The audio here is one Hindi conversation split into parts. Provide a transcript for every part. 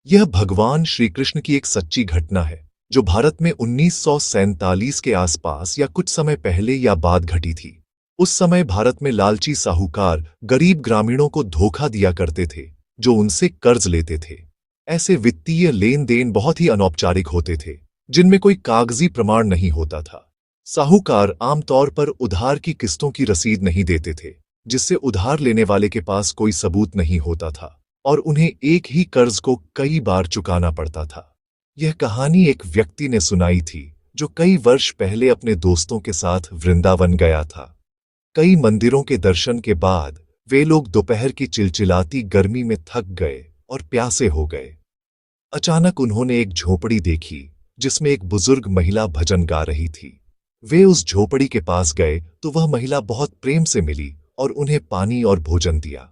यह भगवान श्री कृष्ण की एक सच्ची घटना है जो भारत में 1947 के आसपास या कुछ समय पहले या बाद घटी थी। उस समय भारत में लालची साहूकार गरीब ग्रामीणों को धोखा दिया करते थे जो उनसे कर्ज लेते थे। ऐसे वित्तीय लेन देन बहुत ही अनौपचारिक होते थे जिनमें कोई कागजी प्रमाण नहीं होता था। साहूकार आमतौर पर उधार की किस्तों की रसीद नहीं देते थे, जिससे उधार लेने वाले के पास कोई सबूत नहीं होता था और उन्हें एक ही कर्ज को कई बार चुकाना पड़ता था। यह कहानी एक व्यक्ति ने सुनाई थी जो कई वर्ष पहले अपने दोस्तों के साथ वृंदावन गया था। कई मंदिरों के दर्शन के बाद वे लोग दोपहर की चिलचिलाती गर्मी में थक गए और प्यासे हो गए। अचानक उन्होंने एक झोपड़ी देखी जिसमें एक बुजुर्ग महिला भजन गा रही थी। वे उस झोपड़ी के पास गए तो वह महिला बहुत प्रेम से मिली और उन्हें पानी और भोजन दिया।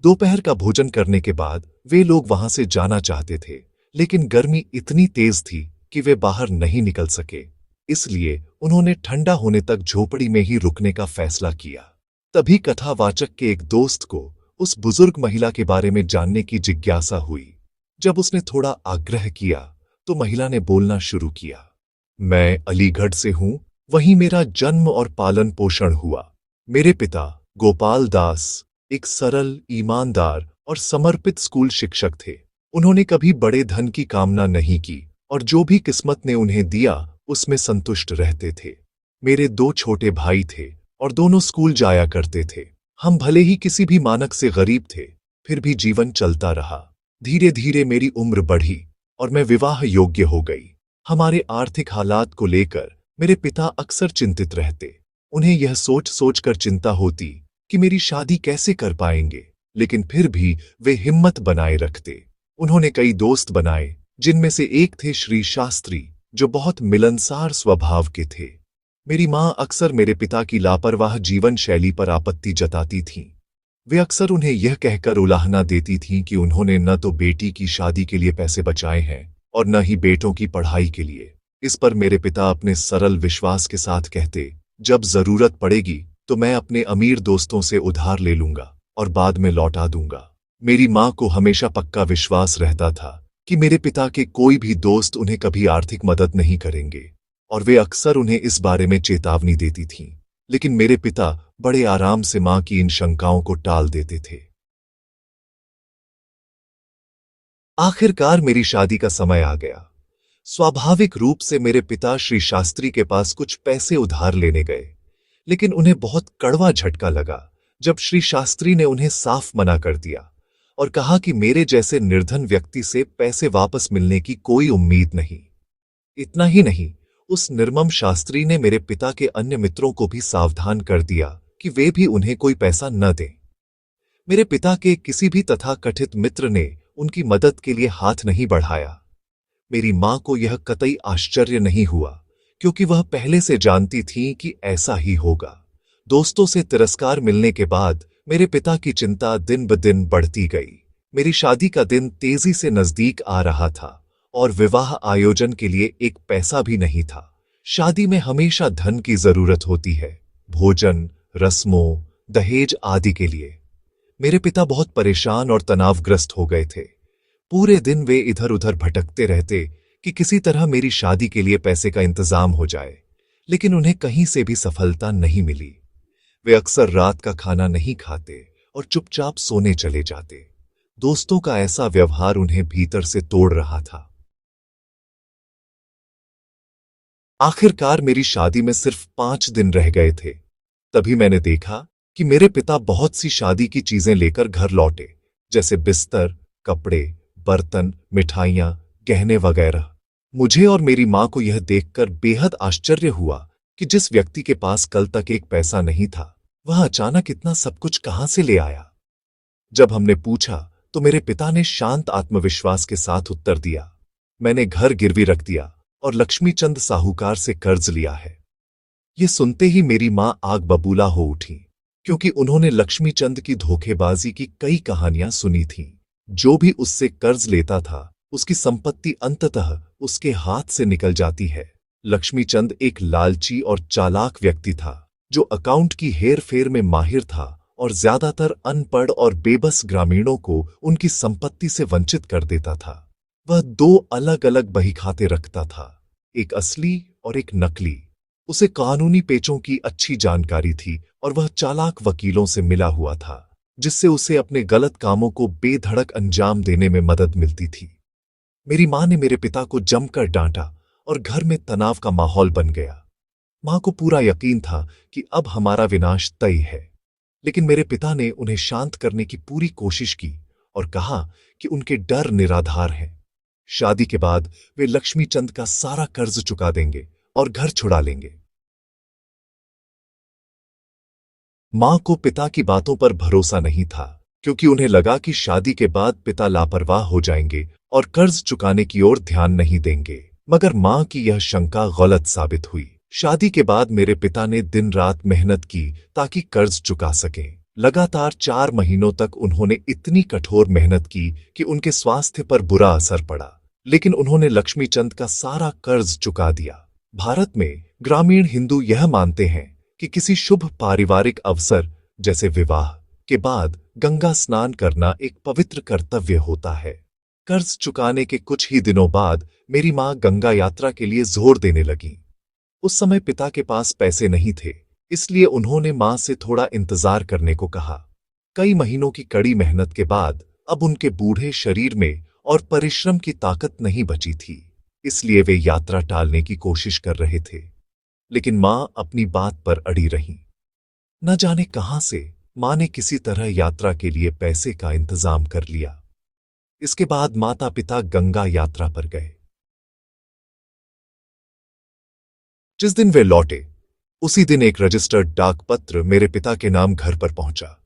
दोपहर का भोजन करने के बाद वे लोग वहां से जाना चाहते थे, लेकिन गर्मी इतनी तेज थी कि वे बाहर नहीं निकल सके। इसलिए उन्होंने ठंडा होने तक झोपड़ी में ही रुकने का फैसला किया। तभी कथावाचक के एक दोस्त को उस बुजुर्ग महिला के बारे में जानने की जिज्ञासा हुई। जब उसने थोड़ा आग्रह किया तो महिला ने बोलना शुरू किया। मैं अलीगढ़ से हूं, वहीं मेरा जन्म और पालन पोषण हुआ। मेरे पिता गोपाल दास एक सरल, ईमानदार और समर्पित स्कूल शिक्षक थे। उन्होंने कभी बड़े धन की कामना नहीं की और जो भी किस्मत ने उन्हें दिया उसमें संतुष्ट रहते थे। मेरे दो छोटे भाई थे और दोनों स्कूल जाया करते थे। हम भले ही किसी भी मानक से गरीब थे, फिर भी जीवन चलता रहा। धीरे धीरे मेरी उम्र बढ़ी और मैं विवाह योग्य हो गई। हमारे आर्थिक हालात को लेकर मेरे पिता अक्सर चिंतित रहते। उन्हें यह सोच सोचकर चिंता होती कि मेरी शादी कैसे कर पाएंगे, लेकिन फिर भी वे हिम्मत बनाए रखते। उन्होंने कई दोस्त बनाए, जिनमें से एक थे श्री शास्त्री, जो बहुत मिलनसार स्वभाव के थे। मेरी मां अक्सर मेरे पिता की लापरवाह जीवन शैली पर आपत्ति जताती थीं। वे अक्सर उन्हें यह कहकर उलाहना देती थीं कि उन्होंने न तो बेटी की शादी के लिए पैसे बचाए हैं और न ही बेटों की पढ़ाई के लिए। इस पर मेरे पिता अपने सरल विश्वास के साथ कहते, जब जरूरत पड़ेगी तो मैं अपने अमीर दोस्तों से उधार ले लूंगा और बाद में लौटा दूंगा। मेरी मां को हमेशा पक्का विश्वास रहता था कि मेरे पिता के कोई भी दोस्त उन्हें कभी आर्थिक मदद नहीं करेंगे और वे अक्सर उन्हें इस बारे में चेतावनी देती थीं। लेकिन मेरे पिता बड़े आराम से मां की इन शंकाओं को टाल देते थे। आखिरकार मेरी शादी का समय आ गया। स्वाभाविक रूप से मेरे पिता श्री शास्त्री के पास कुछ पैसे उधार लेने गए, लेकिन उन्हें बहुत कड़वा झटका लगा जब श्री शास्त्री ने उन्हें साफ मना कर दिया और कहा कि मेरे जैसे निर्धन व्यक्ति से पैसे वापस मिलने की कोई उम्मीद नहीं। इतना ही नहीं, उस निर्मम शास्त्री ने मेरे पिता के अन्य मित्रों को भी सावधान कर दिया कि वे भी उन्हें कोई पैसा न दें। मेरे पिता के किसी भी तथाकथित मित्र ने उनकी मदद के लिए हाथ नहीं बढ़ाया। मेरी मां को यह कतई आश्चर्य नहीं हुआ, क्योंकि वह पहले से जानती थीं कि ऐसा ही होगा। दोस्तों से तिरस्कार मिलने के बाद मेरे पिता की चिंता दिन ब दिन बढ़ती गई। मेरी शादी का दिन तेजी से नजदीक आ रहा था और विवाह आयोजन के लिए एक पैसा भी नहीं था। शादी में हमेशा धन की जरूरत होती है, भोजन, रस्मों, दहेज आदि के लिए। मेरे पिता बहुत परेशान और तनावग्रस्त हो गए थे। पूरे दिन वे इधर उधर भटकते रहते कि किसी तरह मेरी शादी के लिए पैसे का इंतजाम हो जाए, लेकिन उन्हें कहीं से भी सफलता नहीं मिली। वे अक्सर रात का खाना नहीं खाते और चुपचाप सोने चले जाते। दोस्तों का ऐसा व्यवहार उन्हें भीतर से तोड़ रहा था। आखिरकार मेरी शादी में सिर्फ 5 दिन रह गए थे। तभी मैंने देखा कि मेरे पिता बहुत सी शादी की चीजें लेकर घर लौटे, जैसे बिस्तर, कपड़े, बर्तन, मिठाइयां, गहने वगैरह। मुझे और मेरी मां को यह देखकर बेहद आश्चर्य हुआ कि जिस व्यक्ति के पास कल तक एक पैसा नहीं था, वह अचानक इतना सब कुछ कहां से ले आया। जब हमने पूछा तो मेरे पिता ने शांत आत्मविश्वास के साथ उत्तर दिया, मैंने घर गिरवी रख दिया और लक्ष्मीचंद साहूकार से कर्ज लिया है। ये सुनते ही मेरी मां आग बबूला हो उठी, क्योंकि उन्होंने लक्ष्मीचंद की धोखेबाजी की कई कहानियां सुनी थीं। जो भी उससे कर्ज लेता था, उसकी संपत्ति अंततः उसके हाथ से निकल जाती है। लक्ष्मीचंद एक लालची और चालाक व्यक्ति था, जो अकाउंट की हेरफेर में माहिर था और ज्यादातर अनपढ़ और बेबस ग्रामीणों को उनकी संपत्ति से वंचित कर देता था। वह दो अलग अलग बहीखाते रखता था, एक असली और एक नकली। उसे कानूनी पेचों की अच्छी जानकारी थी और वह चालाक वकीलों से मिला हुआ था, जिससे उसे अपने गलत कामों को बेधड़क अंजाम देने में मदद मिलती थी। मेरी मां ने मेरे पिता को जमकर डांटा और घर में तनाव का माहौल बन गया। मां को पूरा यकीन था कि अब हमारा विनाश तय है, लेकिन मेरे पिता ने उन्हें शांत करने की पूरी कोशिश की और कहा कि उनके डर निराधार हैं। शादी के बाद वे लक्ष्मी चंद का सारा कर्ज चुका देंगे और घर छुड़ा लेंगे। मां को पिता की बातों पर भरोसा नहीं था, क्योंकि उन्हें लगा कि शादी के बाद पिता लापरवाह हो जाएंगे और कर्ज चुकाने की ओर ध्यान नहीं देंगे। मगर मां की यह शंका गलत साबित हुई। शादी के बाद मेरे पिता ने दिन रात मेहनत की ताकि कर्ज चुका सकें। लगातार 4 महीनों तक उन्होंने इतनी कठोर मेहनत की कि उनके स्वास्थ्य पर बुरा असर पड़ा, लेकिन उन्होंने लक्ष्मीचंद का सारा कर्ज चुका दिया। भारत में ग्रामीण हिंदू यह मानते हैं कि किसी शुभ पारिवारिक अवसर जैसे विवाह के बाद गंगा स्नान करना एक पवित्र कर्तव्य होता है। कर्ज चुकाने के कुछ ही दिनों बाद मेरी मां गंगा यात्रा के लिए जोर देने लगी। उस समय पिता के पास पैसे नहीं थे, इसलिए उन्होंने मां से थोड़ा इंतजार करने को कहा। कई महीनों की कड़ी मेहनत के बाद अब उनके बूढ़े शरीर में और परिश्रम की ताकत नहीं बची थी, इसलिए वे यात्रा टालने की कोशिश कर रहे थे। लेकिन मां अपनी बात पर अड़ी रहीं। न जाने कहां से मां ने किसी तरह यात्रा के लिए पैसे का इंतजाम कर लिया। इसके बाद माता पिता गंगा यात्रा पर गए। जिस दिन वे लौटे, उसी दिन एक रजिस्टर्ड डाक पत्र मेरे पिता के नाम घर पर पहुंचा।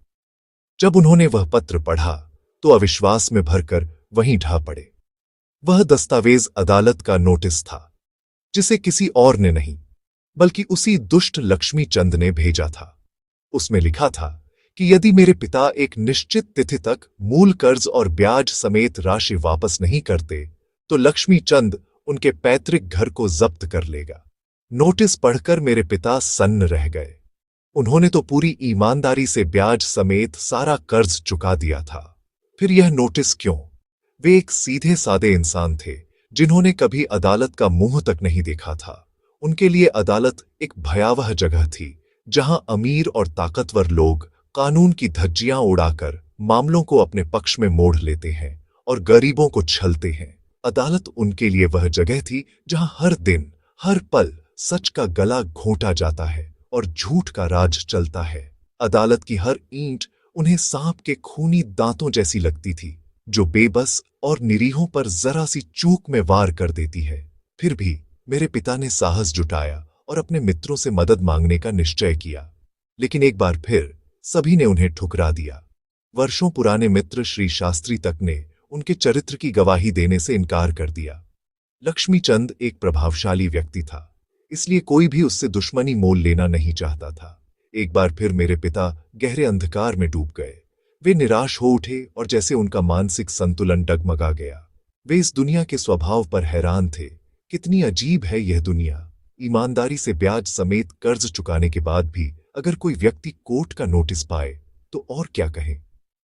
जब उन्होंने वह पत्र पढ़ा तो अविश्वास में भरकर वहीं ढह पड़े। वह दस्तावेज अदालत का नोटिस था, जिसे किसी और ने नहीं बल्कि उसी दुष्ट लक्ष्मी चंद ने भेजा था। उसमें लिखा था कि यदि मेरे पिता एक निश्चित तिथि तक मूल कर्ज और ब्याज समेत राशि वापस नहीं करते तो लक्ष्मी चंद उनके पैतृक घर को जब्त कर लेगा। नोटिस पढ़कर मेरे पिता सन्न रह गए। उन्होंने तो पूरी ईमानदारी से ब्याज समेत सारा कर्ज चुका दिया था, फिर यह नोटिस क्यों? वे एक सीधे सादे इंसान थे, जिन्होंने कभी अदालत का मुंह तक नहीं देखा था। उनके लिए अदालत एक भयावह जगह थी, जहां अमीर और ताकतवर लोग कानून की धज्जियां उड़ाकर मामलों को अपने पक्ष में मोड़ लेते हैं और गरीबों को छलते हैं। अदालत उनके लिए वह जगह थी जहां हर दिन, हर पल सच का गला घोंटा जाता है और झूठ का राज चलता है। अदालत की हर ईंट उन्हें सांप के खूनी दांतों जैसी लगती थी, जो बेबस और निरीहों पर जरा सी चूक में वार कर देती है। फिर भी मेरे पिता ने साहस जुटाया और अपने मित्रों से मदद मांगने का निश्चय किया, लेकिन एक बार फिर सभी ने उन्हें ठुकरा दिया। वर्षों पुराने मित्र श्री शास्त्री तक ने उनके चरित्र की गवाही देने से इनकार कर दिया। लक्ष्मीचंद एक प्रभावशाली व्यक्ति था, इसलिए कोई भी उससे दुश्मनी मोल लेना नहीं चाहता था। एक बार फिर मेरे पिता गहरे अंधकार में डूब गए। वे निराश हो उठे और जैसे उनका मानसिक संतुलन डगमगा गया। वे इस दुनिया के स्वभाव पर हैरान थे। कितनी अजीब है यह दुनिया। ईमानदारी से ब्याज समेत कर्ज चुकाने के बाद भी अगर कोई व्यक्ति कोर्ट का नोटिस पाए तो और क्या कहे।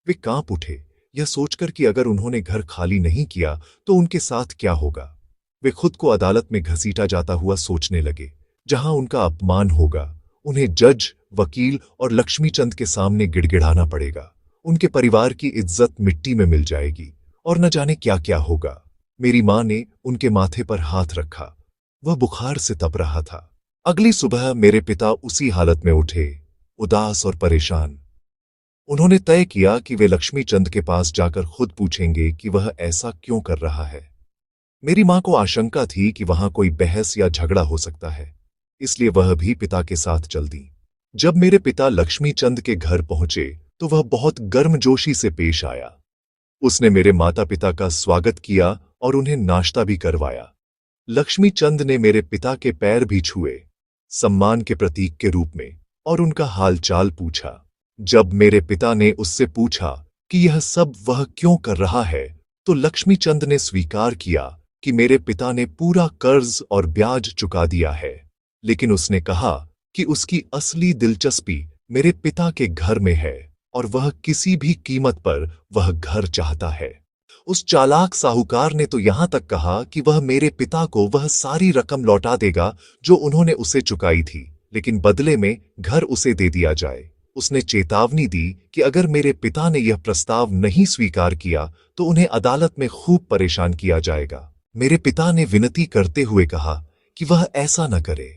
वे कांप उठे, यह सोचकर कि अगर उन्होंने घर खाली नहीं किया तो उनके साथ क्या होगा। वे खुद को अदालत में घसीटा जाता हुआ सोचने लगे, जहां उनका अपमान होगा, उन्हें जज, वकील और लक्ष्मीचंद के सामने गिड़गिड़ाना पड़ेगा। उनके परिवार की इज्जत मिट्टी में मिल जाएगी और न जाने क्या क्या होगा। मेरी मां ने उनके माथे पर हाथ रखा। वह बुखार से तप रहा था। अगली सुबह मेरे पिता उसी हालत में उठे, उदास और परेशान। उन्होंने तय किया कि वे लक्ष्मीचंद के पास जाकर खुद पूछेंगे कि वह ऐसा क्यों कर रहा है। मेरी मां को आशंका थी कि वहां कोई बहस या झगड़ा हो सकता है, इसलिए वह भी पिता के साथ चल दी। जब मेरे पिता लक्ष्मीचंद के घर पहुंचे तो वह बहुत गर्मजोशी से पेश आया। उसने मेरे माता पिता का स्वागत किया और उन्हें नाश्ता भी करवाया। लक्ष्मीचंद ने मेरे पिता के पैर भी छुए, सम्मान के प्रतीक के रूप में, और उनका हालचाल पूछा। जब मेरे पिता ने उससे पूछा कि यह सब वह क्यों कर रहा है, तो लक्ष्मीचंद ने स्वीकार किया कि मेरे पिता ने पूरा कर्ज और ब्याज चुका दिया है, लेकिन उसने कहा कि उसकी असली दिलचस्पी मेरे पिता के घर में है और वह किसी भी कीमत पर वह घर चाहता है। उस चालाक साहूकार ने तो यहां तक कहा कि वह मेरे पिता को वह सारी रकम लौटा देगा जो उन्होंने उसे चुकाई थी, लेकिन बदले में घर उसे दे दिया जाए। उसने चेतावनी दी कि अगर मेरे पिता ने यह प्रस्ताव नहीं स्वीकार किया तो उन्हें अदालत में खूब परेशान किया जाएगा। मेरे पिता ने विनती करते हुए कहा कि वह ऐसा न करे,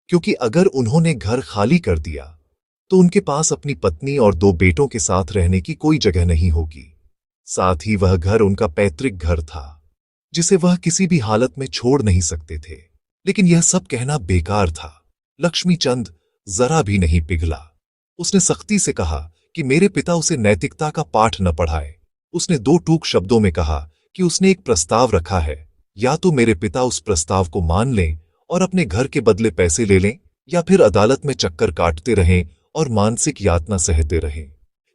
क्योंकि अगर उन्होंने घर खाली कर दिया तो उनके पास अपनी पत्नी और 2 बेटों के साथ रहने की कोई जगह नहीं होगी। साथ ही वह घर उनका पैतृक घर था, जिसे वह किसी भी हालत में छोड़ नहीं सकते थे। लेकिन यह सब कहना बेकार था। लक्ष्मीचंद जरा भी नहीं पिघला। उसने सख्ती से कहा कि मेरे पिता उसे नैतिकता का पाठ न पढ़ाए। उसने 2 टूक शब्दों में कहा कि उसने एक प्रस्ताव रखा है, या तो मेरे पिता उस प्रस्ताव को मान लें और अपने घर के बदले पैसे ले लें, या फिर अदालत में चक्कर काटते रहें और मानसिक यातना सहते रहें।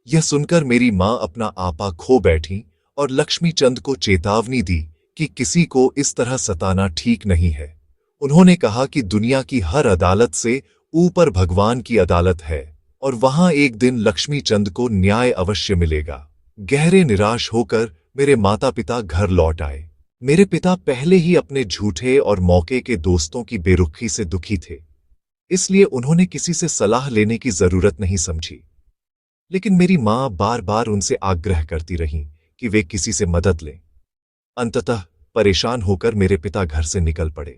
यह सुनकर मेरी मां अपना आपा खो बैठी और लक्ष्मीचंद को चेतावनी दी कि किसी को इस तरह सताना ठीक नहीं है। उन्होंने कहा कि दुनिया की हर अदालत से ऊपर भगवान की अदालत है और वहां एक दिन लक्ष्मीचंद को न्याय अवश्य मिलेगा। गहरे निराश होकर मेरे माता पिता घर लौट आए। मेरे पिता पहले ही अपने झूठे और मौके के दोस्तों की बेरुखी से दुखी थे, इसलिए उन्होंने किसी से सलाह लेने की जरूरत नहीं समझी। लेकिन मेरी मां बार बार उनसे आग्रह करती रहीं कि वे किसी से मदद लें। अंततः परेशान होकर मेरे पिता घर से निकल पड़े।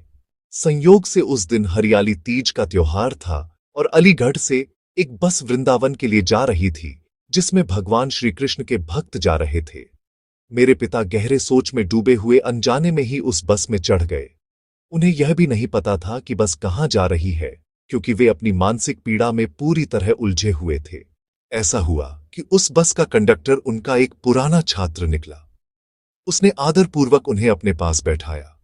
संयोग से उस दिन हरियाली तीज का त्योहार था और अलीगढ़ से एक बस वृंदावन के लिए जा रही थी, जिसमें भगवान श्री कृष्ण के भक्त जा रहे थे। मेरे पिता गहरे सोच में डूबे हुए अनजाने में ही उस बस में चढ़ गए। उन्हें यह भी नहीं पता था कि बस कहां जा रही है, क्योंकि वे अपनी मानसिक पीड़ा में पूरी तरह उलझे हुए थे। ऐसा हुआ कि उस बस का कंडक्टर उनका एक पुराना छात्र निकला। उसने आदरपूर्वक उन्हें अपने पास बैठाया।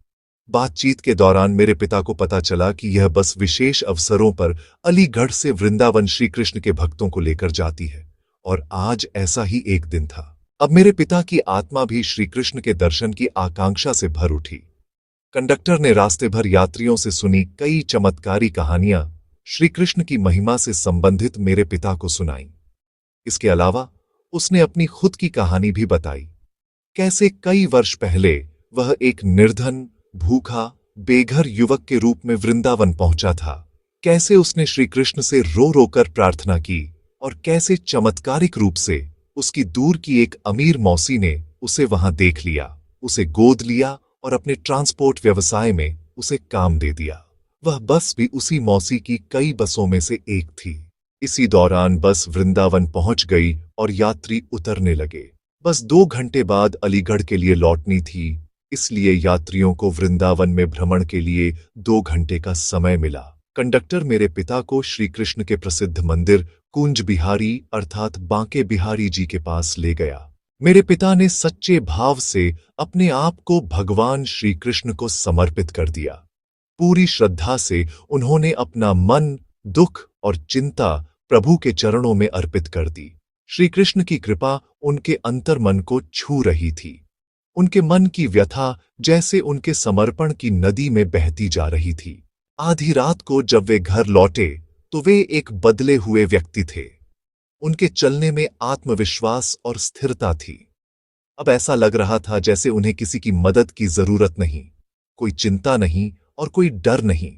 बातचीत के दौरान मेरे पिता को पता चला कि यह बस विशेष अवसरों पर अलीगढ़ से वृंदावन श्री कृष्ण के भक्तों को लेकर जाती है, और आज ऐसा ही एक दिन था। अब मेरे पिता की आत्मा भी श्री कृष्ण के दर्शन की आकांक्षा से भर उठी। कंडक्टर ने रास्ते भर यात्रियों से सुनी कई चमत्कारी कहानियां श्री कृष्ण की महिमा से संबंधित मेरे पिता को सुनाई। इसके अलावा उसने अपनी खुद की कहानी भी बताई, कैसे कई वर्ष पहले वह एक निर्धन, भूखा, बेघर युवक के रूप में वृंदावन पहुंचा था, कैसे उसने श्री कृष्ण से रो रो कर प्रार्थना की और कैसे चमत्कारिक रूप से उसकी दूर की एक अमीर मौसी ने उसे वहां देख लिया, उसे गोद लिया और अपने ट्रांसपोर्ट व्यवसाय में उसे काम दे दिया। वह बस भी उसी मौसी की कई बसों में से एक थी। इसी दौरान बस वृंदावन पहुंच गई और यात्री उतरने लगे। बस 2 घंटे बाद अलीगढ़ के लिए लौटनी थी, इसलिए यात्रियों को वृंदावन में भ्रमण के लिए 2 घंटे का समय मिला। कंडक्टर मेरे पिता को श्री कृष्ण के प्रसिद्ध मंदिर कुंज बिहारी अर्थात बांके बिहारी जी के पास ले गया। मेरे पिता ने सच्चे भाव से अपने आप को भगवान श्री कृष्ण को समर्पित कर दिया। पूरी श्रद्धा से उन्होंने अपना मन, दुख और चिंता प्रभु के चरणों में अर्पित कर दी। श्री कृष्ण की कृपा उनके अंतर्मन को छू रही थी। उनके मन की व्यथा जैसे उनके समर्पण की नदी में बहती जा रही थी। आधी रात को जब वे घर लौटे तो वे एक बदले हुए व्यक्ति थे। उनके चलने में आत्मविश्वास और स्थिरता थी। अब ऐसा लग रहा था जैसे उन्हें किसी की मदद की जरूरत नहीं, कोई चिंता नहीं और कोई डर नहीं।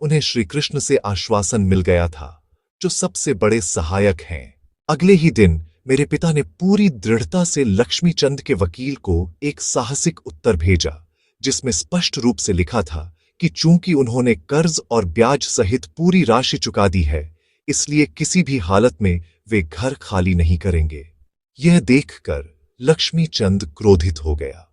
उन्हें श्री कृष्ण से आश्वासन मिल गया था, जो सबसे बड़े सहायक हैं। अगले ही दिन मेरे पिता ने पूरी दृढ़ता से लक्ष्मीचंद के वकील को एक साहसिक उत्तर भेजा, जिसमें स्पष्ट रूप से लिखा था कि चूंकि उन्होंने कर्ज और ब्याज सहित पूरी राशि चुका दी है, इसलिए किसी भी हालत में वे घर खाली नहीं करेंगे। यह देखकर लक्ष्मीचंद क्रोधित हो गया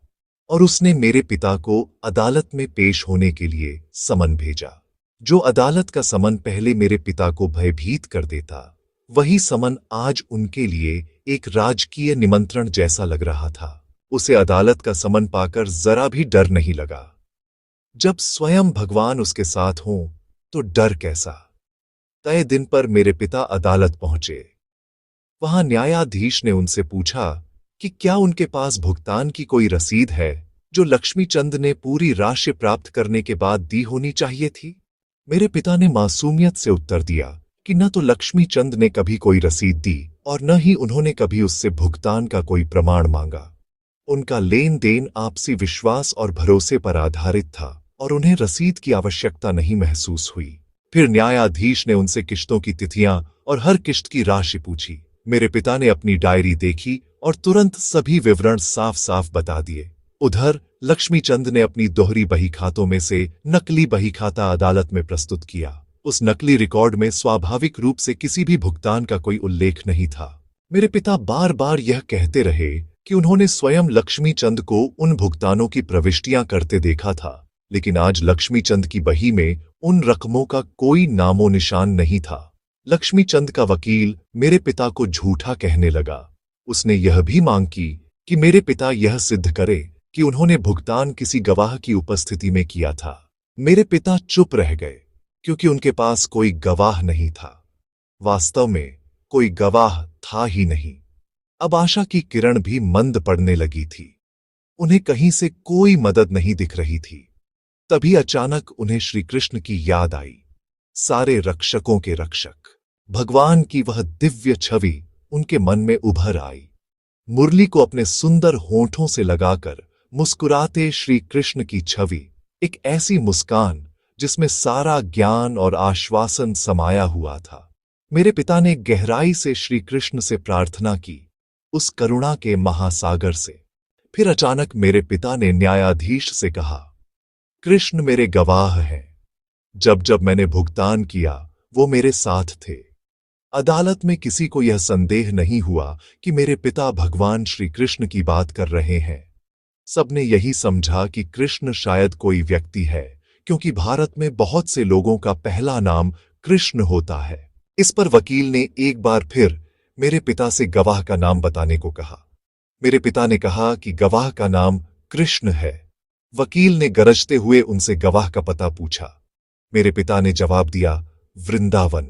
और उसने मेरे पिता को अदालत में पेश होने के लिए समन भेजा। जो अदालत का समन पहले मेरे पिता को भयभीत कर देता, वही समन आज उनके लिए एक राजकीय निमंत्रण जैसा लग रहा था। उसे अदालत का समन पाकर जरा भी डर नहीं लगा। जब स्वयं भगवान उसके साथ हों तो डर कैसा। तय दिन पर मेरे पिता अदालत पहुंचे। वहां न्यायाधीश ने उनसे पूछा कि क्या उनके पास भुगतान की कोई रसीद है जो लक्ष्मीचंद ने पूरी राशि प्राप्त करने के बाद दी होनी चाहिए थी। मेरे पिता ने मासूमियत से उत्तर दिया कि न तो लक्ष्मीचंद ने कभी कोई रसीद दी और न ही उन्होंने कभी उससे भुगतान का कोई प्रमाण मांगा। उनका लेन देन आपसी विश्वास और भरोसे पर आधारित था और उन्हें रसीद की आवश्यकता नहीं महसूस हुई। फिर न्यायाधीश ने उनसे किश्तों की तिथियां और हर किश्त की राशि पूछी। मेरे पिता ने अपनी डायरी देखी और तुरंत सभी विवरण साफ साफ बता दिए। उधर लक्ष्मीचंद ने अपनी दोहरी बही खातों में से नकली बही खाता अदालत में प्रस्तुत किया। उस नकली रिकॉर्ड में स्वाभाविक रूप से किसी भी भुगतान का कोई उल्लेख नहीं था। मेरे पिता बार बार यह कहते रहे कि उन्होंने स्वयं लक्ष्मीचंद को उन भुगतानों की प्रविष्टियां करते देखा था, लेकिन आज लक्ष्मीचंद की बही में उन रकमों का कोई नामो निशान नहीं था। लक्ष्मीचंद का वकील मेरे पिता को झूठा कहने लगा। उसने यह भी मांग की कि मेरे पिता यह सिद्ध करे कि उन्होंने भुगतान किसी गवाह की उपस्थिति में किया था। मेरे पिता चुप रह गए क्योंकि उनके पास कोई गवाह नहीं था। वास्तव में कोई गवाह था ही नहीं। अब आशा की किरण भी मंद पड़ने लगी थी। उन्हें कहीं से कोई मदद नहीं दिख रही थी। तभी अचानक उन्हें श्री कृष्ण की याद आई, सारे रक्षकों के रक्षक। भगवान की वह दिव्य छवि उनके मन में उभर आई। मुरली को अपने सुंदर होठों से लगाकर मुस्कुराते श्री कृष्ण की छवि, एक ऐसी मुस्कान जिसमें सारा ज्ञान और आश्वासन समाया हुआ था। मेरे पिता ने गहराई से श्री कृष्ण से प्रार्थना की, उस करुणा के महासागर से। फिर अचानक मेरे पिता ने न्यायाधीश से कहा, कृष्ण मेरे गवाह हैं। जब जब मैंने भुगतान किया वो मेरे साथ थे। अदालत में किसी को यह संदेह नहीं हुआ कि मेरे पिता भगवान श्री कृष्ण की बात कर रहे हैं। सबने यही समझा कि कृष्ण शायद कोई व्यक्ति है, क्योंकि भारत में बहुत से लोगों का पहला नाम कृष्ण होता है। इस पर वकील ने एक बार फिर मेरे पिता से गवाह का नाम बताने को कहा। मेरे पिता ने कहा कि गवाह का नाम कृष्ण है। वकील ने गरजते हुए उनसे गवाह का पता पूछा। मेरे पिता ने जवाब दिया, वृंदावन।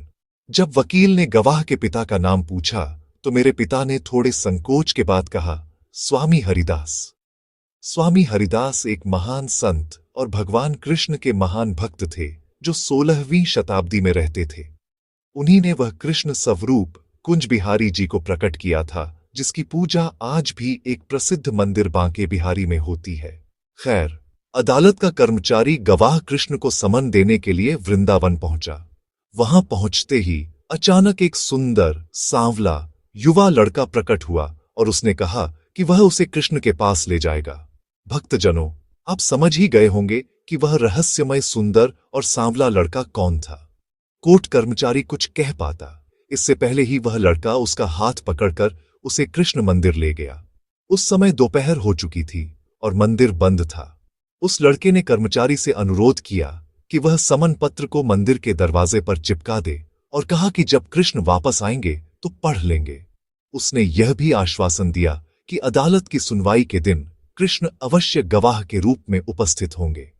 जब वकील ने गवाह के पिता का नाम पूछा तो मेरे पिता ने थोड़े संकोच के बाद कहा, स्वामी हरिदास। स्वामी हरिदास एक महान संत और भगवान कृष्ण के महान भक्त थे जो 16वीं शताब्दी में रहते थे। उन्हीं ने वह कृष्ण स्वरूप कुंज बिहारी जी को प्रकट किया था, जिसकी पूजा आज भी एक प्रसिद्ध मंदिर बांके बिहारी में होती है। खैर, अदालत का कर्मचारी गवाह कृष्ण को समन देने के लिए वृंदावन पहुंचा। वहां पहुंचते ही अचानक एक सुंदर सांवला युवा लड़का प्रकट हुआ और उसने कहा कि वह उसे कृष्ण के पास ले जाएगा। भक्तजनों, आप समझ ही गए होंगे कि वह रहस्यमय सुंदर और सांवला लड़का कौन था। कोर्ट कर्मचारी कुछ कह पाता इससे पहले ही वह लड़का उसका हाथ पकड़कर उसे कृष्ण मंदिर ले गया। उस समय दोपहर हो चुकी थी और मंदिर बंद था। उस लड़के ने कर्मचारी से अनुरोध किया कि वह समन पत्र को मंदिर के दरवाजे पर चिपका दे और कहा कि जब कृष्ण वापस आएंगे तो पढ़ लेंगे। उसने यह भी आश्वासन दिया कि अदालत की सुनवाई के दिन कृष्ण अवश्य गवाह के रूप में उपस्थित होंगे।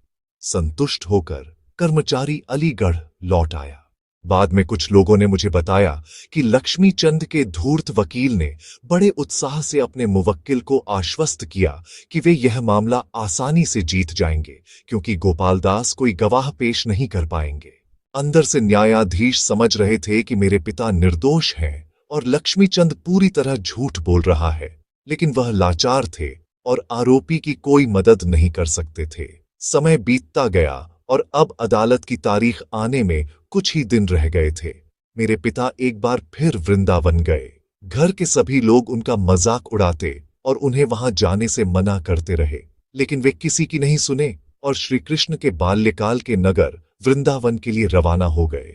संतुष्ट होकर कर्मचारी अलीगढ़ लौट आया। बाद में कुछ लोगों ने मुझे बताया कि लक्ष्मीचंद के धूर्त वकील ने बड़े उत्साह से अपने मुवक्किल को आश्वस्त किया कि वे यह मामला आसानी से जीत जाएंगे, क्योंकि गोपालदास कोई गवाह पेश नहीं कर पाएंगे। अंदर से न्यायाधीश समझ रहे थे कि मेरे पिता निर्दोष हैं और लक्ष्मीचंद पूरी तरह झूठ बोल रहा है, लेकिन वह लाचार थे और आरोपी की कोई मदद नहीं कर सकते थे। समय बीतता गया और अब अदालत की तारीख आने में कुछ ही दिन रह गए थे। मेरे पिता एक बार फिर वृंदावन गए। घर के सभी लोग उनका मजाक उड़ाते और उन्हें वहां जाने से मना करते रहे, लेकिन वे किसी की नहीं सुने और श्री कृष्ण के बाल्यकाल के नगर वृंदावन के लिए रवाना हो गए।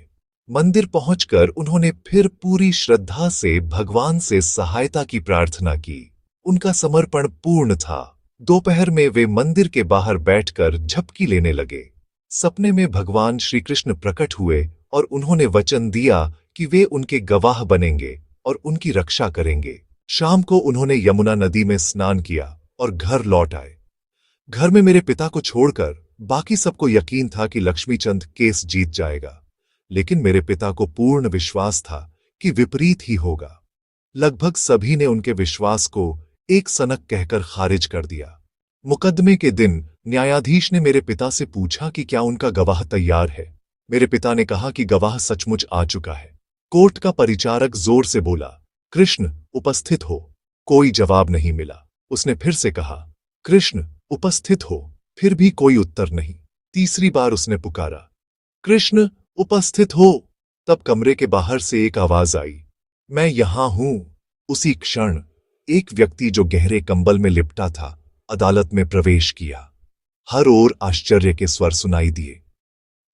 मंदिर पहुंचकर उन्होंने फिर पूरी श्रद्धा से भगवान से सहायता की प्रार्थना की। उनका समर्पण पूर्ण था। दोपहर में वे मंदिर के बाहर बैठकर झपकी लेने लगे। सपने में भगवान श्री कृष्ण प्रकट हुए और उन्होंने वचन दिया कि वे उनके गवाह बनेंगे और उनकी रक्षा करेंगे। शाम को उन्होंने यमुना नदी में स्नान किया और घर लौट आए। घर में मेरे पिता को छोड़कर बाकी सबको यकीन था कि लक्ष्मीचंद केस जीत जाएगा, लेकिन मेरे पिता को पूर्ण विश्वास था कि विपरीत ही होगा। लगभग सभी ने उनके विश्वास को एक सनक कहकर खारिज कर दिया। मुकदमे के दिन न्यायाधीश ने मेरे पिता से पूछा कि क्या उनका गवाह तैयार है। मेरे पिता ने कहा कि गवाह सचमुच आ चुका है। कोर्ट का परिचारक जोर से बोला, कृष्ण उपस्थित हो। कोई जवाब नहीं मिला। उसने फिर से कहा, कृष्ण उपस्थित हो। फिर भी कोई उत्तर नहीं। तीसरी बार उसने पुकारा, कृष्ण उपस्थित हो। तब कमरे के बाहर से एक आवाज आई, मैं यहां हूं। उसी क्षण एक व्यक्ति जो गहरे कंबल में लिपटा था अदालत में प्रवेश किया। हर ओर आश्चर्य के स्वर सुनाई दिए।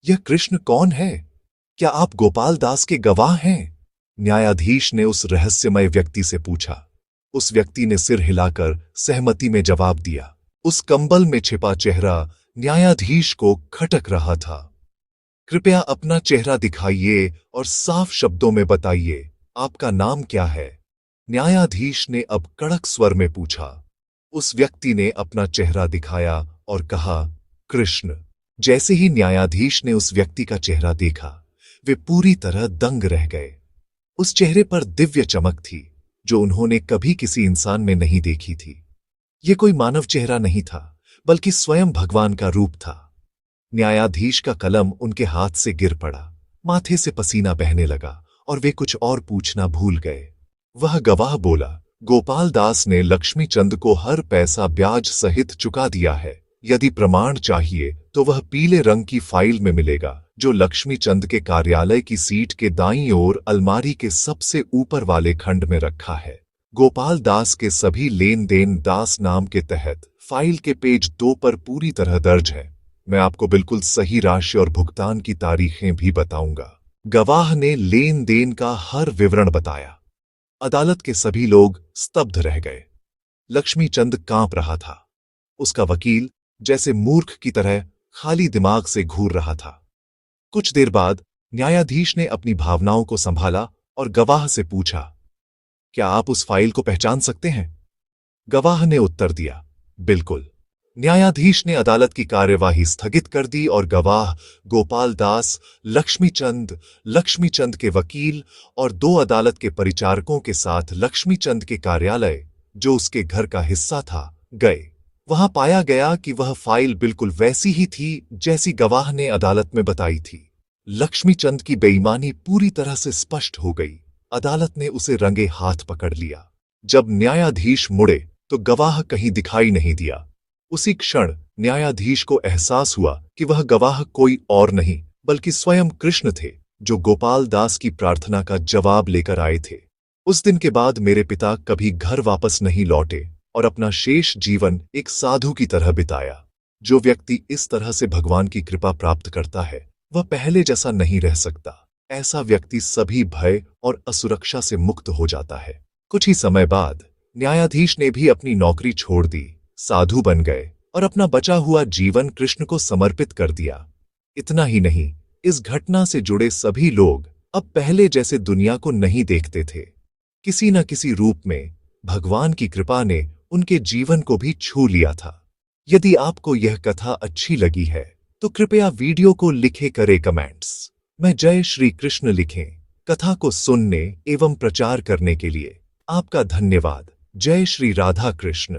यह कृष्ण कौन है? क्या आप गोपाल दास के गवाह हैं? न्यायाधीश ने उस रहस्यमय व्यक्ति से पूछा। उस व्यक्ति ने सिर हिलाकर सहमति में जवाब दिया। उस कंबल में छिपा चेहरा न्यायाधीश को खटक रहा था। कृपया अपना चेहरा दिखाइए और साफ शब्दों में बताइए, आपका नाम क्या है? न्यायाधीश ने अब कड़क स्वर में पूछा। उस व्यक्ति ने अपना चेहरा दिखाया और कहा, कृष्ण। जैसे ही न्यायाधीश ने उस व्यक्ति का चेहरा देखा, वे पूरी तरह दंग रह गए। उस चेहरे पर दिव्य चमक थी जो उन्होंने कभी किसी इंसान में नहीं देखी थी। यह कोई मानव चेहरा नहीं था, बल्कि स्वयं भगवान का रूप था। न्यायाधीश का कलम उनके हाथ से गिर पड़ा, माथे से पसीना बहने लगा और वे कुछ और पूछना भूल गए। वह गवाह बोला, गोपाल दास ने लक्ष्मी चंद को हर पैसा ब्याज सहित चुका दिया है। यदि प्रमाण चाहिए तो वह पीले रंग की फाइल में मिलेगा जो लक्ष्मी चंद के कार्यालय की सीट के दाईं ओर अलमारी के सबसे ऊपर वाले खंड में रखा है। गोपाल दास के सभी लेन देन दास नाम के तहत फाइल के पेज 2 पर पूरी तरह दर्ज है। मैं आपको बिल्कुल सही राशि और भुगतान की तारीखें भी बताऊंगा। गवाह ने लेन देन का हर विवरण बताया। अदालत के सभी लोग स्तब्ध रह गए। लक्ष्मी चंद कांप रहा था। उसका वकील जैसे मूर्ख की तरह खाली दिमाग से घूर रहा था। कुछ देर बाद न्यायाधीश ने अपनी भावनाओं को संभाला और गवाह से पूछा, क्या आप उस फाइल को पहचान सकते हैं? गवाह ने उत्तर दिया, बिल्कुल। न्यायाधीश ने अदालत की कार्यवाही स्थगित कर दी और गवाह गोपाल दास, लक्ष्मी चंद के वकील और 2 अदालत के परिचारकों के साथ लक्ष्मी चंद के कार्यालय, जो उसके घर का हिस्सा था, गए। वहां पाया गया कि वह फाइल बिल्कुल वैसी ही थी जैसी गवाह ने अदालत में बताई थी। लक्ष्मी चंद की बेईमानी पूरी तरह से स्पष्ट हो गई। अदालत ने उसे रंगे हाथ पकड़ लिया। जब न्यायाधीश मुड़े तो गवाह कहीं दिखाई नहीं दिया। उसी क्षण न्यायाधीश को एहसास हुआ कि वह गवाह कोई और नहीं बल्कि स्वयं कृष्ण थे, जो गोपाल दास की प्रार्थना का जवाब लेकर आए थे। उस दिन के बाद मेरे पिता कभी घर वापस नहीं लौटे और अपना शेष जीवन एक साधु की तरह बिताया। जो व्यक्ति इस तरह से भगवान की कृपा प्राप्त करता है, वह पहले जैसा नहीं रह सकता। ऐसा व्यक्ति सभी भय और असुरक्षा से मुक्त हो जाता है। कुछ ही समय बाद न्यायाधीश ने भी अपनी नौकरी छोड़ दी, साधु बन गए और अपना बचा हुआ जीवन कृष्ण को समर्पित कर दिया। इतना ही नहीं, इस घटना से जुड़े सभी लोग अब पहले जैसे दुनिया को नहीं देखते थे। किसी न किसी रूप में भगवान की कृपा ने उनके जीवन को भी छू लिया था। यदि आपको यह कथा अच्छी लगी है तो कृपया वीडियो को लिखे करें कमेंट्स में जय श्री कृष्ण लिखें। कथा को सुनने एवं प्रचार करने के लिए आपका धन्यवाद। जय श्री राधा कृष्ण।